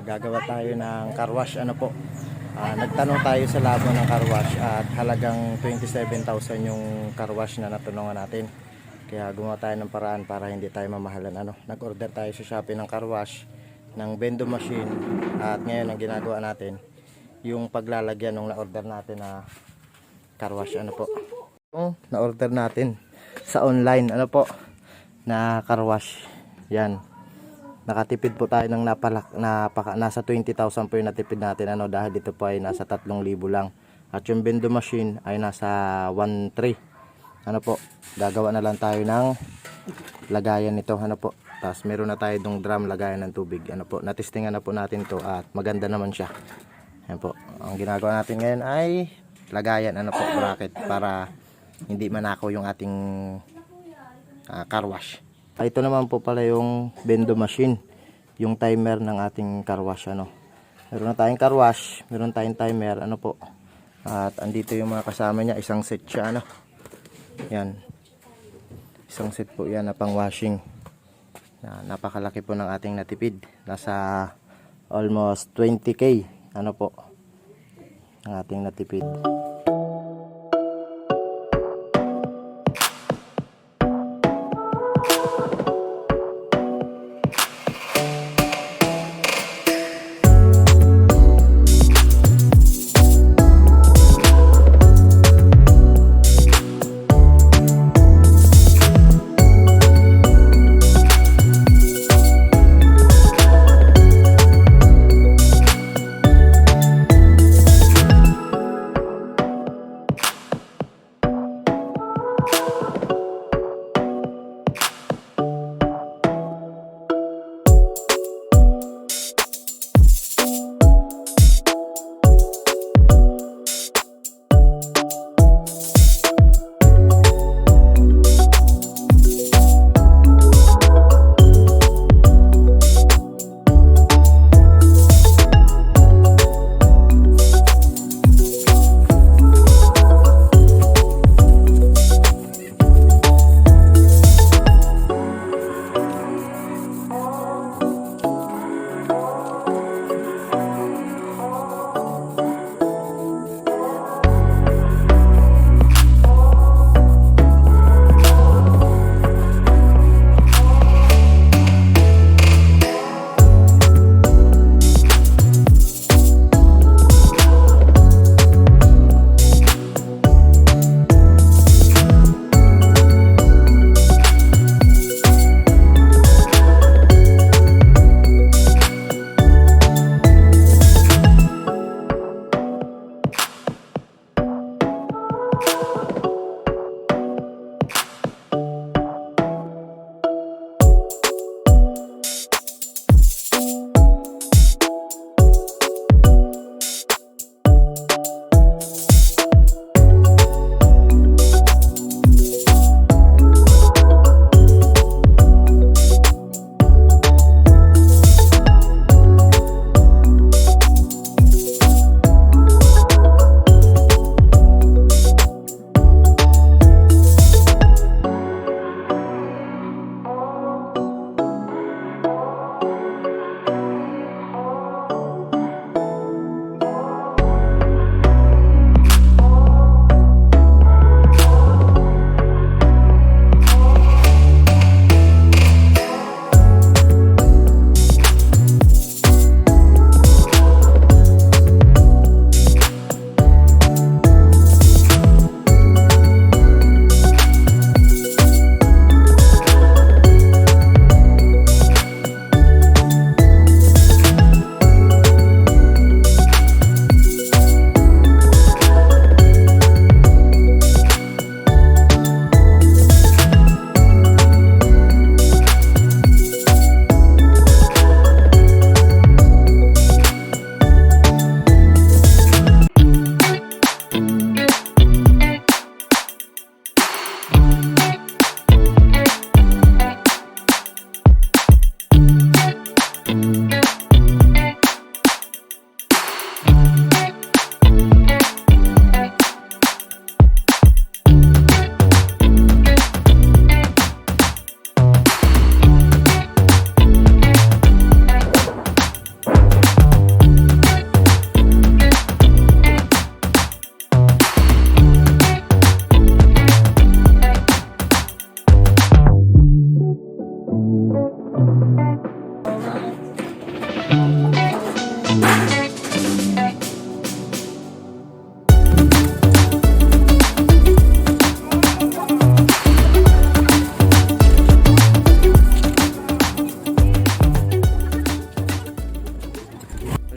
Gagawa tayo ng car wash. Ano po, nagtanong tayo sa labo ng car wash at halagang 27,000 yung car wash na natanungan natin. Kaya gumawa tayo ng paraan para hindi tayo mamahalan. Nag-order tayo sa Shopee ng car wash, ng vending machine, at ngayon ang ginagawa natin yung paglalagyan ng na-order natin na car wash. Ano po, na-order natin sa online, ano po, na car wash. Yan, nakatipid po tayo ng nasa 20,000 po yung natipid natin, dahil dito po ay nasa 3,000 lang. At yung vending machine ay nasa 1,300. Ano po, gagawa na lang tayo ng lagayan nito. Ano po, tapos meron na tayo dong drum lagayan ng tubig. Ano po, natistingan na po natin to at maganda naman siya. Ayan po, ang ginagawa natin ngayon ay lagayan, ano po, bracket, para hindi manakaw yung ating car wash. Ito naman po pala yung vending machine, yung timer ng ating car wash. Meron na tayong car wash, meron tayong timer, ano po. At andito yung mga kasama niya, isang set siya, yan, isang set po yan na pang washing. Napakalaki po ng ating natipid, nasa almost 20k, ano po, ang ating natipid.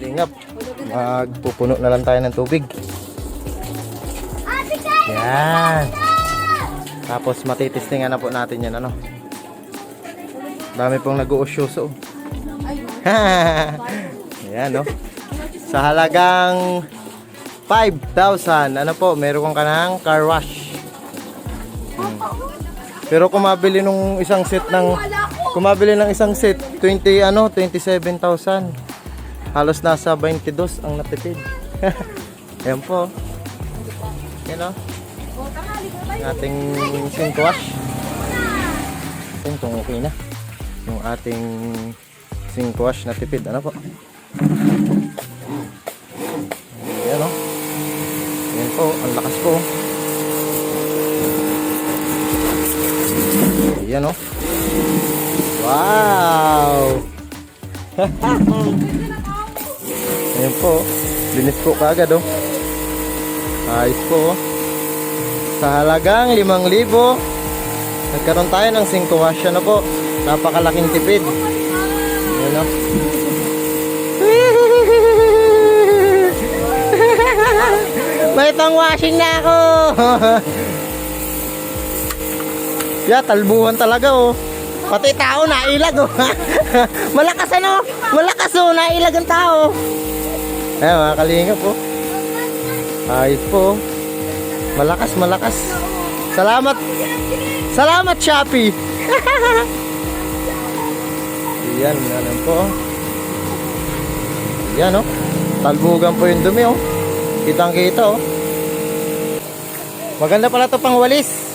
Lingap. Magpupuno na lang tayo ng tubig. Yan. Tapos matitestingan na po natin yan, ano. Dami pong nag-uusyoso. Ayan, no. Sa halagang 5,000, ano po, meron ka ng car wash. Pero kung mabili ng isang set 27,000. Halos nasa 22 ang natipid. Ayan po. Ayan, no. Ating sink wash. Ayan, kung okay na yung ating sink wash na tipid, ano po. Ayan, no. Ayan po, ang lakas po. Ayan, no. Wow. Ayan po, linis po kaagad, oh. Ayos po, oh. Sa halagang 5,000, nagkaroon tayo ng 5 wash, na po. Napakalaking tipid. Ayan, oh. May pang washing na ako. Yeah, talbuhan talaga, oh. Pati tao nailag, oh. Malakas, ano? Malakas, oh, nailag ang tao. Ayan, mga kalingap, oh. Ayos po, oh. Malakas, malakas. Salamat. Salamat, Shopee. Yan, ano po. Yan, oh. Talbugan po yung dumi, oh. Kitang kita, oh. Maganda pala to pang walis.